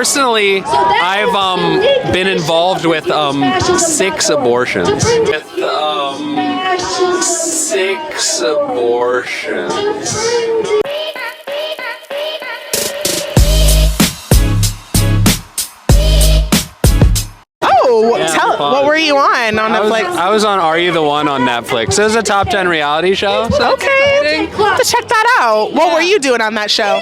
personally, I've been involved with 6 abortions. With 6 abortions. What were you on Netflix? I was on Are You the One on Netflix. It was a top 10 reality show. So okay, to check that out. What were you doing on that show?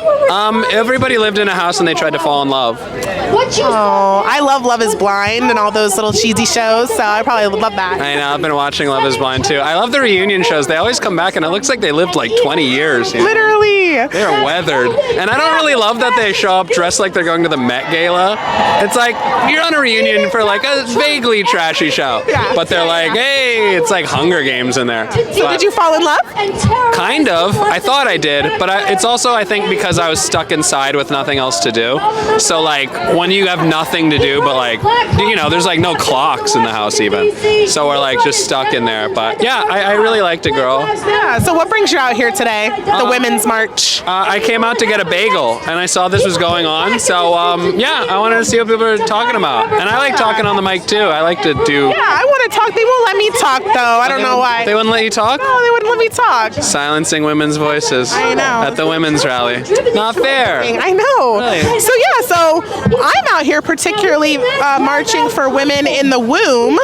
Everybody lived in a house and they tried to fall in love. Oh, I love Love is Blind and all those little cheesy shows, so I probably would love that. I know, I've been watching Love is Blind too. I love the reunion shows. They always come back and it looks like they lived like 20 years. You know? Literally. They're weathered. And I don't really love that they show up dressed like they're going to the Met Gala. It's like, you're on a reunion for like a vaguely trashy show. Yeah. But they're like, hey, it's like Hunger Games in there. So did you fall in love? Kind of. I thought I did. But it's also, I think, because I was stuck inside with nothing else to do. So like, when you have nothing to do but like, you know, there's like no clocks in the house even. So we're like just stuck in there. But yeah, I really liked it, girl. Yeah, so what brings you out here today? The Women's March. I came out to get a bagel and I saw this was going on. So yeah, I wanted to see what people are talking about. And I like talking on the mic too. I like to do... Yeah, I want to talk. They won't let me talk though. I don't know why. They wouldn't let you talk? No, they wouldn't let me talk. Silencing women's voices. I know. At the women's rally. Not fair. I know. Really? So yeah, so I'm out here particularly marching for women in the womb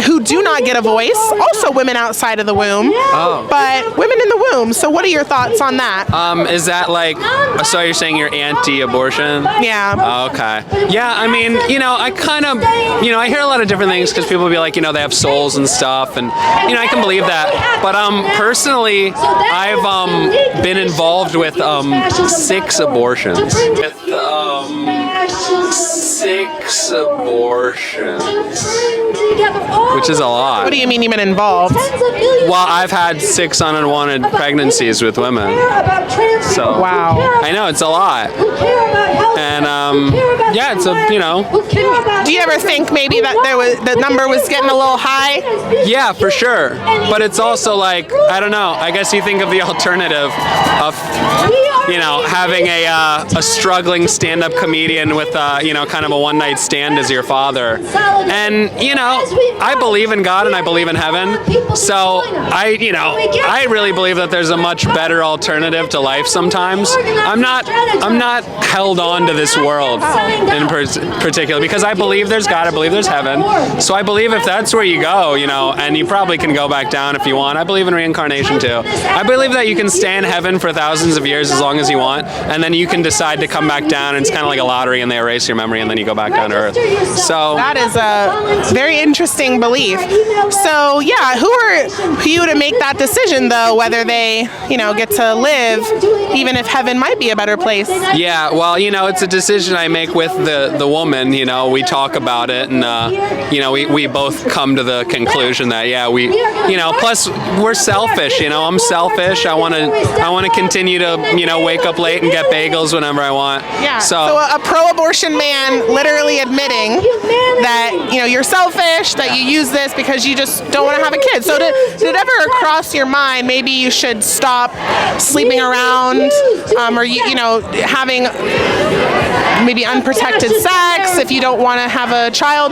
who do not get a voice. Also women outside of the womb. But women in the womb. So what are your thoughts on that? Is that like, so you're saying you're anti-abortion? Yeah. Okay. Yeah, I mean, you know, I kind of, you know, I hear a lot of different things because people will be like, you know, they have souls and stuff, and, you know, I can believe that. But personally, I've been involved with 6 abortions. With 6 abortions. Which is a lot. What do you mean you've been involved? Well, I've had 6 unwanted pregnancies with women. So wow. I know, it's a lot. And yeah, it's a, you know. Do you ever think maybe that the number was getting a little high? Yeah, for sure. But it's also like, I don't know, I guess you think of the alternative of, you know, having a struggling stand-up comedian with, you know, kind of a one-night stand as your father. And, you know, I believe in God and I believe in heaven. So I really believe that there's a much better alternative to life sometimes. I'm not held on to this world in particular because I believe there's God, I believe there's heaven. So I believe if that's where you go, you know, and you probably can go back down if you want. I believe in reincarnation too. I believe that you can stay in heaven for thousands of years as long as you want, and then you can decide to come back down, and it's kind of like a lottery, and they erase your memory, and then you go back down to Earth. So that is a very interesting belief. So yeah, who are you to make that decision though, whether they, you know, get to live, even if heaven might be a better place? Yeah, well, you know, it's a decision I make with the woman. You know, we talk about it, and you know, we both come to the conclusion that yeah, we, you know, plus we're selfish. You know, I'm selfish. I want to continue to, you know, wake up late and get bagels whenever I want. Yeah. So a pro-abortion man literally admitting that, you know, you're selfish, that you use this because you just don't want to have a kid. So did it ever cross your mind maybe you should stop sleeping around, or you know, having maybe unprotected sex if you don't want to have a child?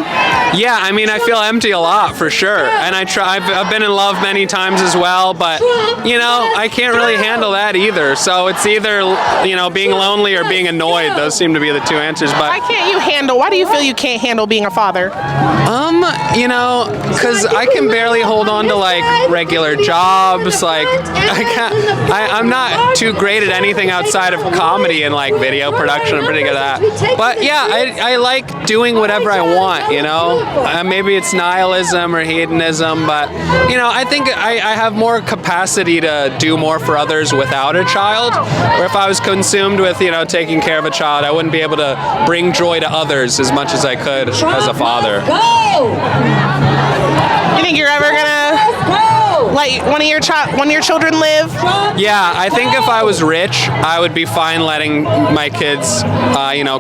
Yeah, I mean, I feel empty a lot for sure, and I've been in love many times as well, but you know, I can't really handle that either. So it's either, you know, being lonely or being annoyed. Those seem to be the 2 answers. But why do you feel you can't handle being a father? You know, because I can barely hold on to like regular jobs. Like I'm not too great at anything outside of comedy and like video production. I'm pretty good at that. But yeah, I like doing whatever I want, you know. Maybe it's nihilism or hedonism, but you know, I think I have more capacity to do more for others without a child. Or if I was consumed with, you know, taking care of a child, I wouldn't be able to bring joy to others as much as I could as a father. You think you're ever gonna let one of your children live? Yeah, I think if I was rich, I would be fine letting my kids,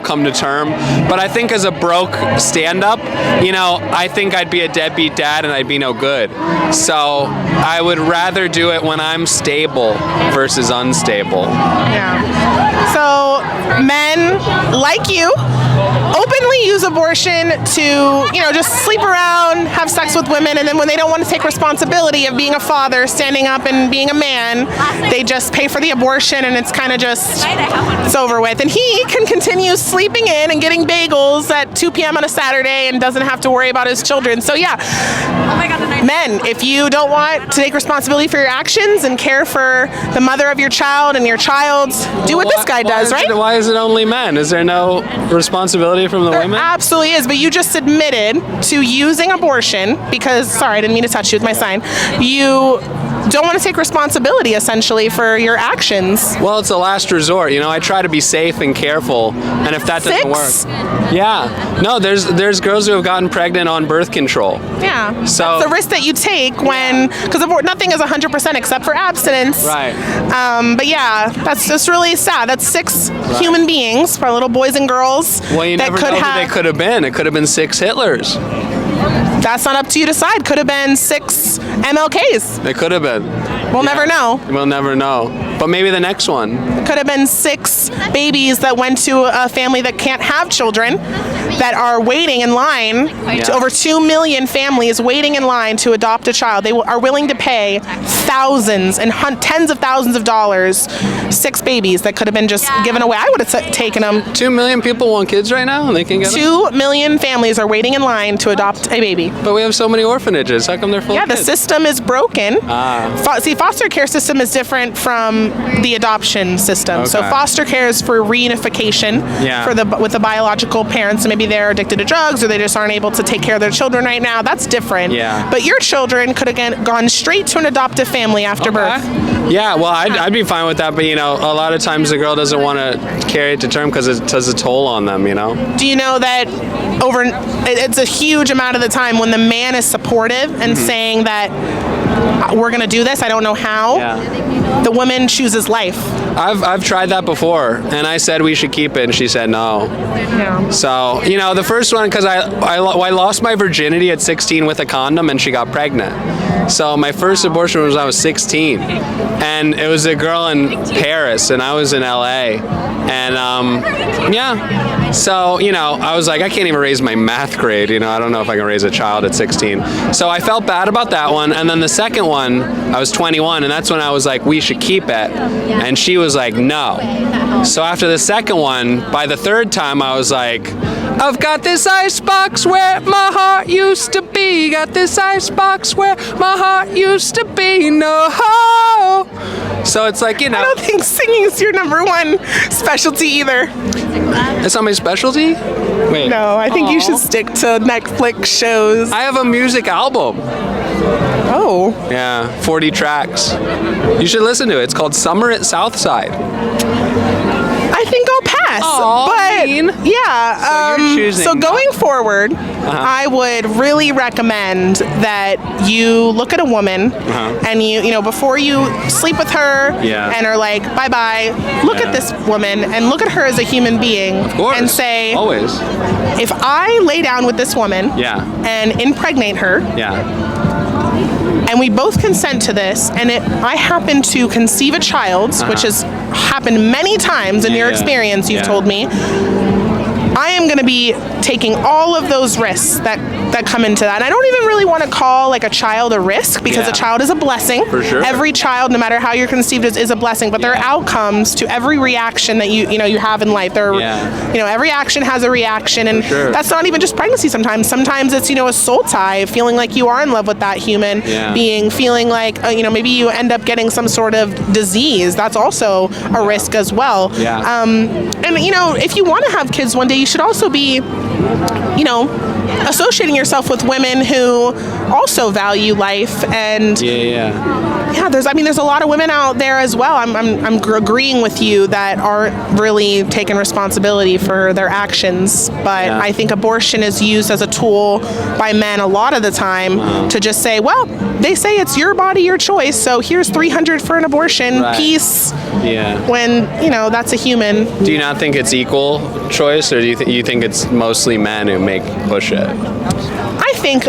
come to term. But I think as a broke stand-up, I think I'd be a deadbeat dad and I'd be no good. So I would rather do it when I'm stable versus unstable. Yeah. So men like you openly use abortion to, just sleep around, have sex with women, and then when they don't want to take responsibility of being a father, standing up and being a man, they just pay for the abortion and it's kind of just, it's over with. And he can continue sleeping in and getting bagels at 2 p.m. on a Saturday and doesn't have to worry about his children. So yeah, men, if you don't want to take responsibility for your actions and care for the mother of your child and your child, do what this guy does, right? Why is it only men? Is there no responsibility from the women? There absolutely is, but you just admitted to using abortion because, sorry, I didn't mean to touch you with my sign. You don't want to take responsibility, essentially, for your actions. Well, it's a last resort. I try to be safe and careful, and if that doesn't work... Yeah. No, there's girls who have gotten pregnant on birth control. Yeah. So that's the risk that you take when... Because nothing is 100% except for abstinence. Right. But yeah, that's just really sad. That's 6 human beings, probably little boys and girls. Well, you never know who they could have been. It could have been 6 Hitlers. That's not up to you to decide. Could have been 6 MLKs. It could have been. We'll never know. We'll never know. But maybe the next one. Could have been 6 babies that went to a family that can't have children that are waiting in line. To over 2 million families waiting in line to adopt a child. They are willing to pay thousands and tens of thousands of dollars. 6 babies that could have been just given away. I would have taken them. 2 million people want kids right now, and they can get 2 million families are waiting in line to adopt a baby. But we have so many orphanages. How come they're full of kids? Yeah, the system is broken. See, foster care system is different from the adoption system. Okay. So foster care is for reunification with the biological parents. So maybe they're addicted to drugs or they just aren't able to take care of their children right now. That's different. Yeah. But your children could have gone straight to an adoptive family after birth. Yeah, well, I'd be fine with that. But, a lot of times the girl doesn't want to carry it to term because it does a toll on them, Do you know that it's a huge amount of the time when the man is supportive and saying that we're going to do this, I don't know how, the woman chooses life. I've tried that before, and I said we should keep it, and she said no. So, the first one, because I lost my virginity at 16 with a condom, and she got pregnant. So my first abortion was when I was 16, and it was a girl in Paris, and I was in LA, and so, I was like, I can't even raise my math grade, I don't know if I can raise a child at 16. So I felt bad about that one, and then the second one, I was 21, and that's when I was like, we should keep it, and she was like, no. So after the second one, by the third time, I was like, I've got this icebox where my heart used to be, got this icebox where my heart used to be, no. So it's like, I don't think singing is your number one specialty either. It's not my specialty? Wait. No, I think you should stick to Netflix shows. I have a music album. Oh. Yeah, 40 tracks. You should listen to it. It's called Summer at Southside. I think I'll pass. But yeah, so you're choosing. So going forward, I would really recommend that you look at a woman and you before you sleep with her and are like bye-bye, look at this woman and look at her as a human being and say, always, if I lay down with this woman and impregnate her, and we both consent to this, and I happen to conceive a child, which has happened many times in your experience, you've told me, I am going to be taking all of those risks that come into that. And I don't even really want to call like a child a risk because a child is a blessing. For sure. Every child, no matter how you're conceived, is a blessing. But there are outcomes to every reaction that you have in life. There, every action has a reaction, and that's not even just pregnancy. Sometimes it's a soul tie, feeling like you are in love with that human being, feeling like maybe you end up getting some sort of disease. That's also a risk as well. And if you want to have kids one day, you should also be associating yourself with women who also value life and Yeah, there's a lot of women out there as well. I'm agreeing with you that aren't really taking responsibility for their actions. But I think abortion is used as a tool by men a lot of the time to just say, well, they say it's your body, your choice, so here's $300 for an abortion. Peace. Yeah. When, that's a human. Do you not think it's equal choice, or do you think it's mostly men who push it? I think,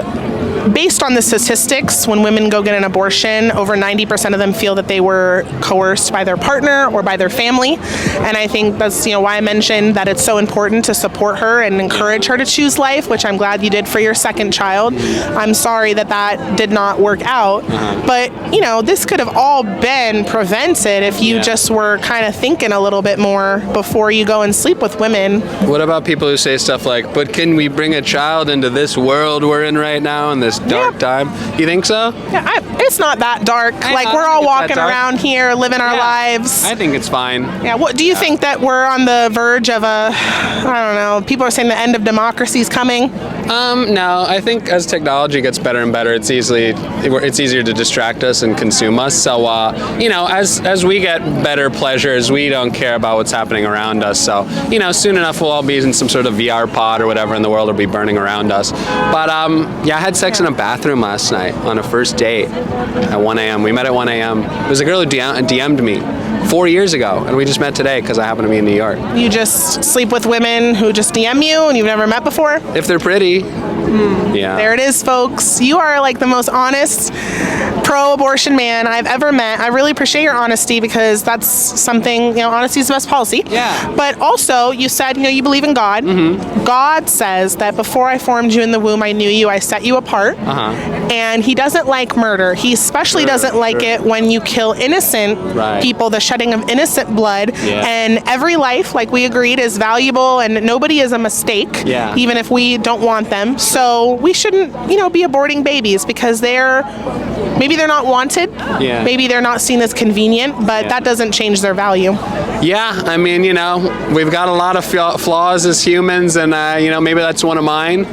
based on the statistics, when women go get an abortion, over 90% of them feel that they were coerced by their partner or by their family. And I think that's why I mentioned that it's so important to support her and encourage her to choose life, which I'm glad you did for your second child. I'm sorry that did not work out. But, this could have all been prevented if you just were kind of thinking a little bit more before you go and sleep with women. What about people who say stuff like, but can we bring a child into this world we're in right now in this dark time? You think so? Yeah, it's not that dark. We're all walking around here, living our lives. I think it's fine. Yeah. What do you think that we're on the verge of I don't know, people are saying the end of democracy is coming? No, I think as technology gets better and better, it's easier to distract us and consume us. So, as we get better pleasures, we don't care about what's happening around us. So, soon enough we'll all be in some sort of VR pod or whatever, and the world will be burning around us. But, I had sex in a bathroom last night on a first date at 1 a.m. We met at 1 a.m. It was a girl who DM'd me 4 years ago, and we just met today because I happen to be in New York. You just sleep with women who just DM you and you've never met before? If they're pretty. Yeah. There it is, folks. You are the most honest pro-abortion man I've ever met. I really appreciate your honesty, because that's something, honesty is the best policy. Yeah. But also, you said, you believe in God. God says that before I formed you in the womb, I knew you, I set you apart. And he doesn't like murder. He especially doesn't like it when you kill innocent people, the shedding of innocent blood. And every life, like we agreed, is valuable, and nobody is a mistake, even if we don't want them. So we shouldn't, be aborting babies, because maybe they're not wanted. Maybe they're not seen as convenient, but that doesn't change their value. Yeah, I mean, we've got a lot of flaws as humans, and, maybe that's one of mine.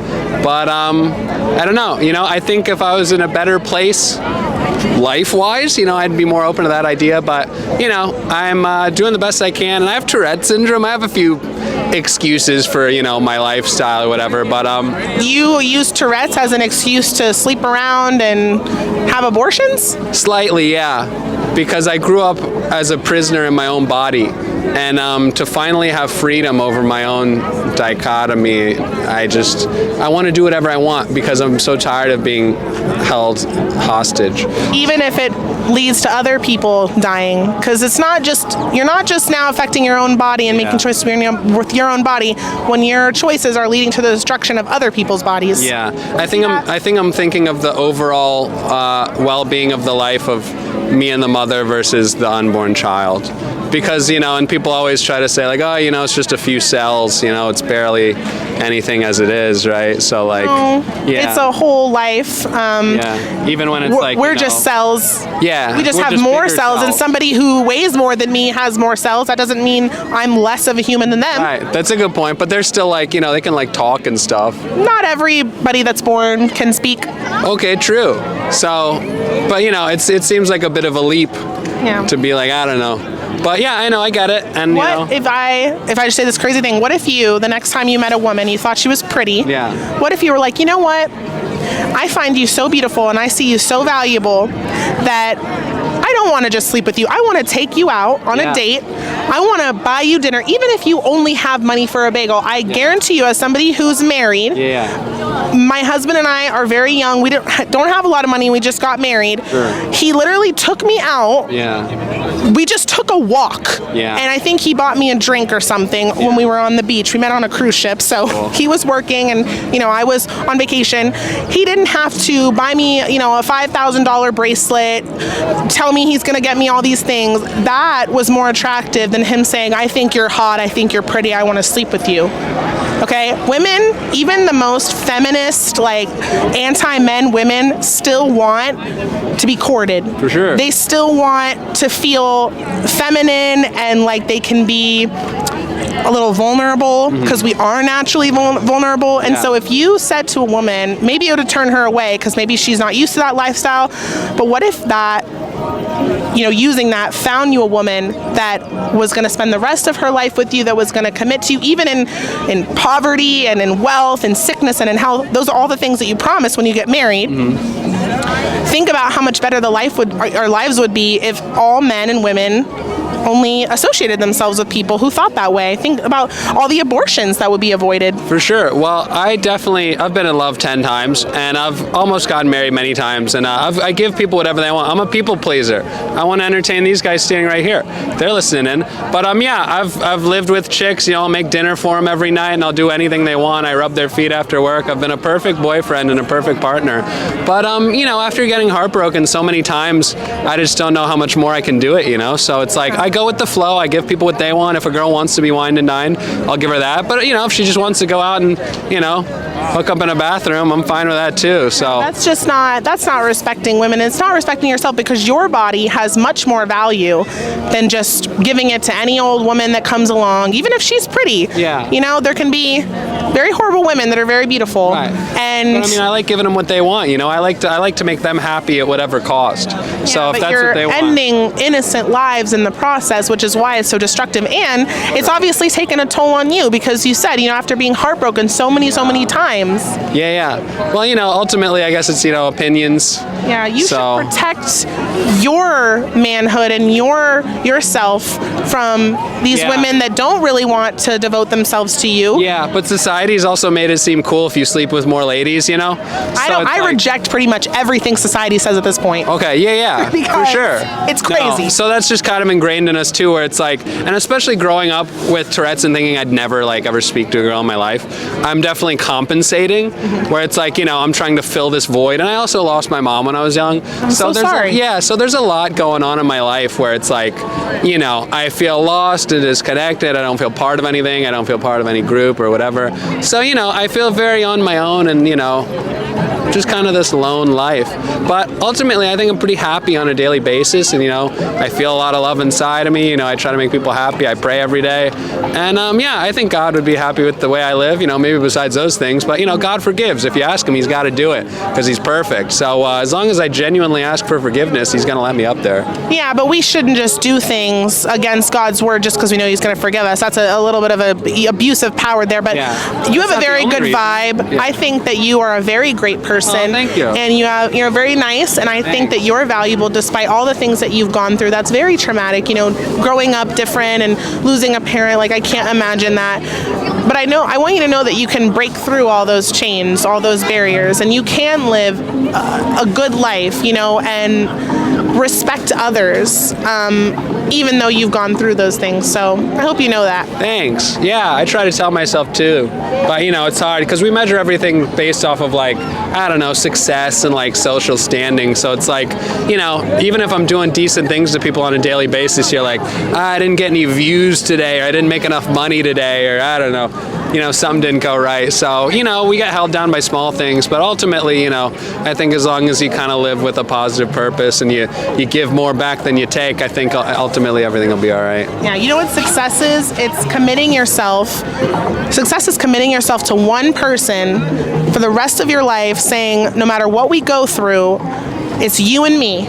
But I don't know. I think if I was in a better place life-wise, I'd be more open to that idea. But, I'm doing the best I can, and I have Tourette syndrome. I have a few excuses for, my lifestyle or whatever, but You use Tourette's as an excuse to sleep around and have abortions? Slightly, yeah, because I grew up as a prisoner in my own body, and to finally have freedom over my own dichotomy, I want to do whatever I want, because I'm so tired of being held hostage. Even if it leads to other people dying, because you're not just now affecting your own body and making choices with your own body, when your choices are leading to the destruction of other people's bodies. Yeah, I think I'm thinking of the overall well-being of the life of me and the mother versus the unborn child. Because, and people always try to say, like, oh, it's just a few cells, it's barely anything as it is, right? So, it's a whole life. Even when it's we're just cells. Yeah. We just have more cells, and somebody who weighs more than me has more cells. That doesn't mean I'm less of a human than them. Right, that's a good point, but they're still they can talk and stuff. Not everybody that's born can speak. Okay, true. So, but it seems like a bit of a leap to be like, I don't know. But yeah, I know, I get it. And what if I just say this crazy thing? What if the next time you met a woman, you thought she was pretty? Yeah. What if you were like, you know what? I find you so beautiful and I see you so valuable that I don't want to just sleep with you. I want to take you out on a date. I want to buy you dinner, even if you only have money for a bagel. I guarantee you, as somebody who's married, my husband and I are very young. We don't have a lot of money. We just got married. Sure. He literally took me out. We just took a walk. And I think he bought me a drink or something when we were on the beach. We met on a cruise ship. So he was working and, I was on vacation. He didn't have to buy me, a $5,000 bracelet, tell me he's going to get me all these things. That was more attractive than him saying, I think you're hot, I think you're pretty, I want to sleep with you. Okay, women, even the most feminist, anti-men women, still want to be courted. For sure. They still want to feel feminine and like they can be a little vulnerable, because we are naturally vulnerable. And so if you said to a woman, maybe it would turn her away because maybe she's not used to that lifestyle, but what if that using that, found you a woman that was going to spend the rest of her life with you, that was going to commit to you, even in poverty and in wealth and sickness and in health. Those are all the things that you promise when you get married. Think about how much better our lives would be if all men and women only associated themselves with people who thought that way. Think about all the abortions that would be avoided. For sure. Well, I've been in love 10 times, and I've almost gotten married many times, and I give people whatever they want. I'm a people pleaser. I want to entertain these guys standing right here. They're listening in. But I've lived with chicks. I'll make dinner for them every night, and I'll do anything they want. I rub their feet after work. I've been a perfect boyfriend and a perfect partner. But after getting heartbroken so many times, I just don't know how much more I can do it. So it's like I go with the flow. I give people what they want. If a girl wants to be wined and dined, I'll give her that. But if she just wants to go out and hook up in a bathroom, I'm fine with that too. So that's not respecting women. It's not respecting yourself, because your body has much more value than just giving it to any old woman that comes along, even if she's pretty. Yeah. There can be very horrible women that are very beautiful. Right. And but, I like giving them what they want. I like to make them happy at whatever cost. So if that's what they want. You're ending innocent lives in the process, which is why it's so destructive. And it's obviously taken a toll on you, because you said, after being heartbroken so many times. Yeah. Well, ultimately, I guess it's, opinions. Yeah, you should protect your manhood and yourself from these women that don't really want to devote themselves to you. Yeah, but society's also made it seem cool if you sleep with more ladies, I reject pretty much everything society says at this point. Okay, yeah, for sure. It's crazy. No, so that's just kind of ingrained in us too, where it's like, and especially growing up with Tourette's and thinking I'd never ever speak to a girl in my life, I'm definitely compensating, where it's like, I'm trying to fill this void. And I also lost my mom when I was young. I'm so sorry. So there's a lot going on in my life where it's like, I feel lost and disconnected. I don't feel part of anything. I don't feel part of any group or whatever. So, I feel very on my own, and, just kind of this lone life. But ultimately, I think I'm pretty happy on a daily basis, and I feel a lot of love inside of me. I try to make people happy. I pray every day, and I think God would be happy with the way I live. Maybe besides those things, but God forgives. If you ask Him, He's got to do it because He's perfect. So as long as I genuinely ask for forgiveness, He's going to let me up there. Yeah, but we shouldn't just do things against God's word just because we know He's going to forgive us. That's a little bit of an abuse of power there. But you have a very good vibe. Yeah. I think that you are a very great person. Oh, thank you. And you're very nice, and I think that you're valuable despite all the things that you've gone through. That's very traumatic, growing up different and losing a parent. Like, I can't imagine that. But I want you to know that you can break through all those chains, all those barriers, and you can live a good life, and respect others, even though you've gone through those things. So I hope you know that. Thanks. Yeah, I try to tell myself too. But, it's hard because we measure everything based off of success and social standing. So it's like, even if I'm doing decent things to people on a daily basis, you're like, I didn't get any views today, or I didn't make enough money today, or I don't know, something didn't go right. So, we get held down by small things, but ultimately, I think as long as you kind of live with a positive purpose and you give more back than you take, I think ultimately everything will be all right. Yeah, you know what success is? It's committing yourself. Success is committing yourself to one person for the rest of your life, saying no matter what we go through, it's you and me.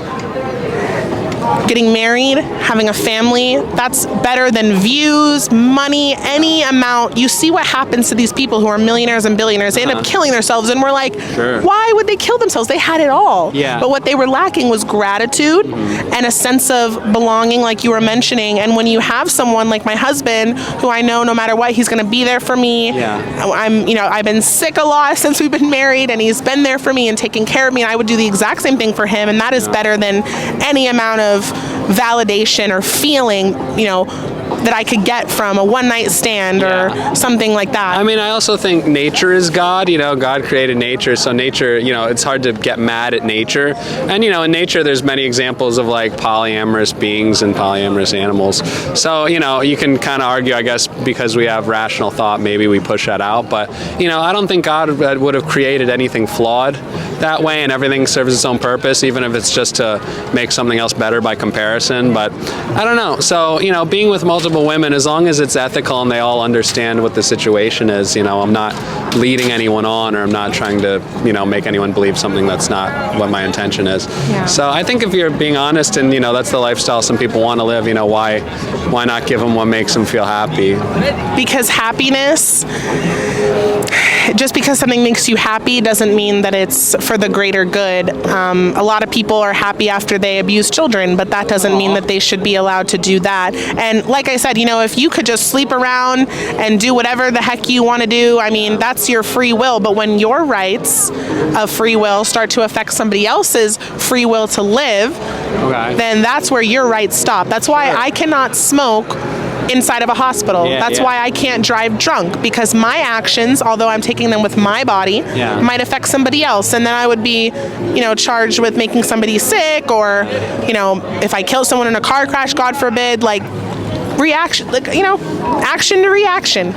Getting married, having a family, that's better than views, money, any amount. You see what happens to these people who are millionaires and billionaires. They end up killing themselves, and we're like, why would they kill themselves? They had it all. Yeah. But what they were lacking was gratitude and a sense of belonging, like you were mentioning. And when you have someone like my husband, who I know no matter what, he's going to be there for me. Yeah. I've been sick a lot since we've been married, and he's been there for me and taking care of me, and I would do the exact same thing for him, and that is better than any amount of validation or feeling, that I could get from a one-night stand or something like that. I also think nature is God. God created nature, so nature, it's hard to get mad at nature. And, in nature, there's many examples of polyamorous beings and polyamorous animals. So, you can kind of argue, I guess, because we have rational thought, maybe we push that out. But, I don't think God would have created anything flawed that way, and everything serves its own purpose, even if it's just to make something else better by comparison. But I don't know. So, being with multiple women, as long as it's ethical and they all understand what the situation is, I'm not leading anyone on, or I'm not trying to, make anyone believe something that's not what my intention is. Yeah. So I think if you're being honest and, that's the lifestyle some people want to live, why not give them what makes them feel happy? Because happiness, just because something makes you happy doesn't mean that it's for the greater good. A lot of people are happy after they abuse children, but that doesn't mean that they should be allowed to do that. And like I said, if you could just sleep around and do whatever the heck you want to do, that's your free will. But when your rights of free will start to affect somebody else's free will to live, then that's where your rights stop. That's why I cannot smoke inside of a hospital. That's why I can't drive drunk, because my actions, although I'm taking them with my body, might affect somebody else, and then I would be, charged with making somebody sick, or, if I kill someone in a car crash, God forbid, reaction, action to reaction.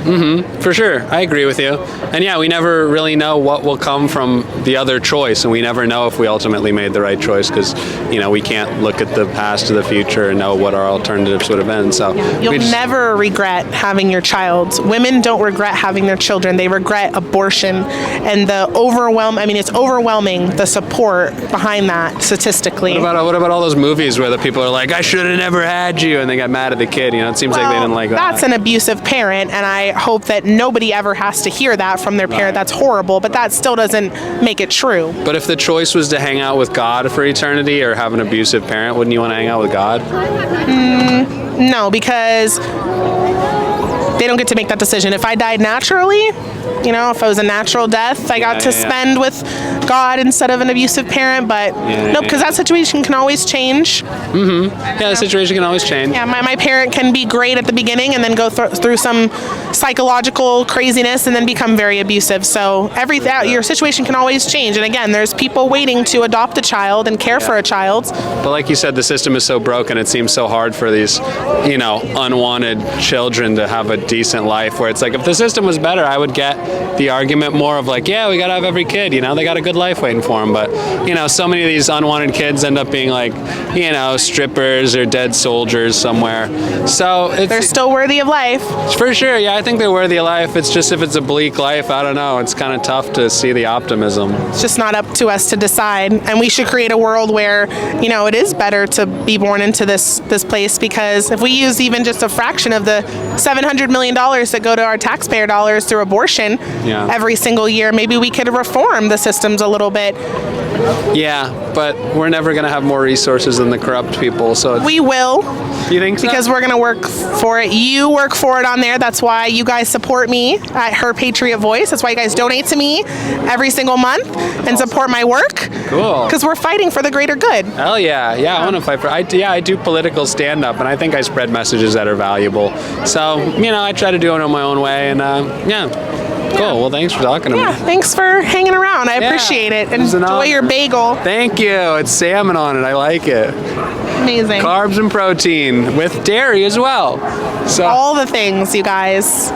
For sure, I agree with you. And we never really know what will come from the other choice, and we never know if we ultimately made the right choice, because we can't look at the past or the future and know what our alternatives would have been. So you'll never regret having your child. Women don't regret having their children; they regret abortion, and it's overwhelming the support behind that statistically. What about all those movies where the people are like, "I should have never had you," and they got mad at the kid? It seems like they didn't like that. That's an abusive parent, and I hope that nobody ever has to hear that from their parent. That's horrible, but that still doesn't make it true. But if the choice was to hang out with God for eternity or have an abusive parent, wouldn't you want to hang out with God? No, because they don't get to make that decision. If I died naturally, if it was a natural death, I got to spend with God instead of an abusive parent, but because that situation can always change. The situation can always change. Yeah, my parent can be great at the beginning and then go through some psychological craziness and then become very abusive. So your situation can always change. And again, there's people waiting to adopt a child and care for a child. But like you said, the system is so broken, it seems so hard for these, unwanted children to have a decent life, where it's like, if the system was better, I would get the argument more of we gotta have every kid, they got a good life waiting for them. But, so many of these unwanted kids end up being strippers or dead soldiers somewhere. So they're still worthy of life. For sure, I think they're worthy of life. It's just, if it's a bleak life, I don't know. It's kind of tough to see the optimism. It's just not up to us to decide. And we should create a world where, it is better to be born into this place, because if we use even just a fraction of the $700 million that go to our taxpayer dollars through abortion every single year, maybe we could reform the systems a little bit. Yeah, but we're never going to have more resources than the corrupt people. So we will. You think so? Because we're going to work for it. You work for it on there. That's why you guys support me at Herpatriotvoice. That's why you guys donate to me every single month and support my work. Cool. Because we're fighting for the greater good. Hell yeah. I want to fight for I do political stand-up, and I think I spread messages that are valuable. So, I try to do it in my own way, and cool. Well, thanks for talking to me. Thanks for hanging around. I appreciate it. Enjoy your bagel. Thank you. It's salmon on it. I like it. Amazing. Carbs and protein with dairy as well. So all the things, you guys.